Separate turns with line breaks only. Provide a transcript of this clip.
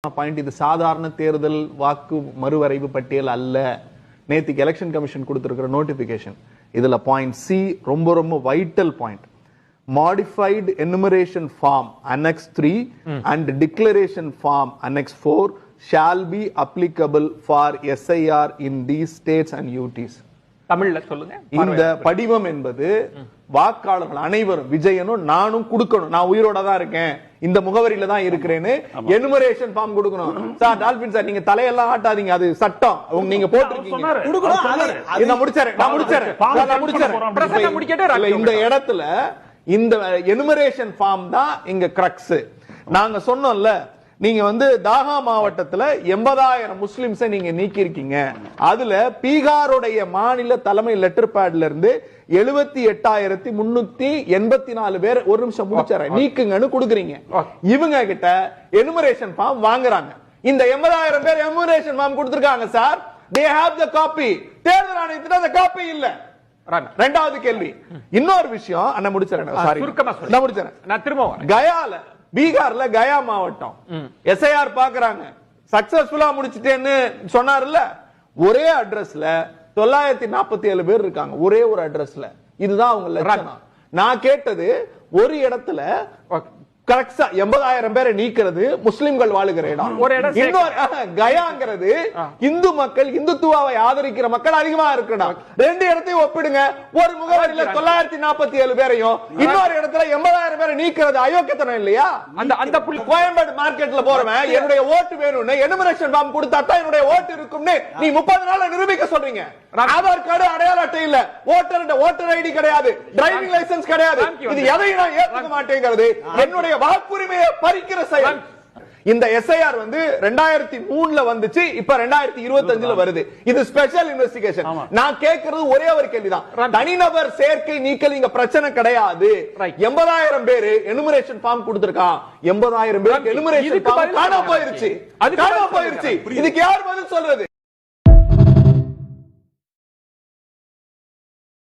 Point இது சாதாரண தேர்தல் வாக்கு மறுவரைவு பட்டியல் அல்ல. நேத்துக்கு எலெக்ஷன் கமிஷன் கொடுத்திருக்கிற நோட்டிபிகேஷன் இதுல பாயிண்ட் சி ரொம்ப ரொம்ப vital point. Modified enumeration form annex 3 and declaration form annex 4 shall be applicable for SIR in these states and UTs.
தமிழ்ல சொல்லுங்க.
இந்த படிவம் என்பது வாக்காளர்கள் அனைவரும் விஜயனும் நானும் கொடுக்கணும். நான் உயிரோட தான் இருக்கேன், இந்த முகவரியில தான் இருக்கிறேன்னு எனுமரேஷன் ஃபார்ம் கொடுக்கணும். சார் டால்பின் சார், நீங்க தலையெல்லாம் ஆட்டாதீங்க, அது சட்டம். நீங்க போட்டிருக்கீங்க. இந்த இடத்துல இந்த எனுமரேஷன் ஃபார்ம் தான் இங்க கிரக்ஸ். நாங்க சொன்னோம்ல, நீங்க தாகா மாவட்டத்துல 80,000 முஸ்லிம்ஸை நீங்க நீக்கி இருக்கீங்க. அதுல பீகாருடைய மாநில தலைமை லெட்டர் பேட்ல இருந்து 78,384 பேர் ஒரு நிமிஷம் முடிச்சார நீக்குங்கன்னு கொடுக்குறீங்க. இவங்க கிட்ட எனுமரேஷன் ஃபார்ம் வாங்குறாங்க. இந்த 80,000 பேர் எனுமரேஷன் ஃபார்ம் கொடுத்திருக்காங்க sir. they have the copy. தேர்தல் ஆணையத்துல அந்த காப்பி இல்ல. ரெண்டாவது கேள்வி, இன்னொரு விஷயம். அண்ணா முடிச்சறேன், சாரி நான் முடிச்சறேன். நான் திரும்ப கயால, பீகார்ல கயா மாவட்டம் எஸ்ஐஆர் பாக்குறாங்க. சக்சஸ்ஃபுல்லா முடிச்சிட்டேன்னு சொன்னார்ல, ஒரே அட்ரஸ்ல 947 பேர் இருக்காங்க. ஒரே ஒரு அட்ரஸ்ல. இதுதான் அவங்க லட்சணம். நான் கேட்டது ஒரு இடத்துல கரெக்டா 80,000 பேரை நீக்கிறது முஸ்லிம்கள் வாழுகிற இடம். கயாங்கிறது இந்து மக்கள், இந்துத்துவாவை ஆதரிக்கிற மக்கள் அதிகமா இருக்கிற ரெண்டு இடத்தையும் ஒப்பிடுங்க. ஒரு முகவரியில 947 பேரையும் இன்னொரு இடத்துல 80,000 பேரை நீக்கிறது அயோக்கியத்தனம் இல்லையா? அந்த கோயம்பேடு மார்க்கெட்ல போறவன் என்னுடைய ஓட்டு வேணும்னு எனுமரேஷன் ஃபார்ம் கொடுத்தா தான் என்னுடைய ஓட்டு இருக்கும்னு நீ 30 நாள்ல நிரூபிக்க சொல்றீங்க. ஆதார் கார்டு, அடையாள அட்டை இல்ல, ஓட்டர் ஐடி கிடையாது, டிரைவிங் லைசென்ஸ் கிடையாது. இது எதையும் நான் ஏற்றுக்க மாட்டேங்கிறது என்னுடைய வாக்குரிமையை பறிக்கிற செயல். இந்த எஸ்ஐஆர் 2003ல வந்துச்சு, இப்ப 2025ல வருது. இது ஸ்பெஷல் இன்வெஸ்டிகேஷன். நான் கேட்கிறது ஒரே ஒரு கேள்விதான். தனிநபர் சேர்க்கை நீக்கல் இங்க பிரச்சனை கிடையாது. 80,000 பேரு எனுமரேஷன் ஃபார்ம் கொடுத்திருக்கான். 80,000 பேருக்கு எனுமரேஷன் ஃபார்ம் காணாம போயிருச்சு. இதுக்கு யார் பதில் சொல்றது?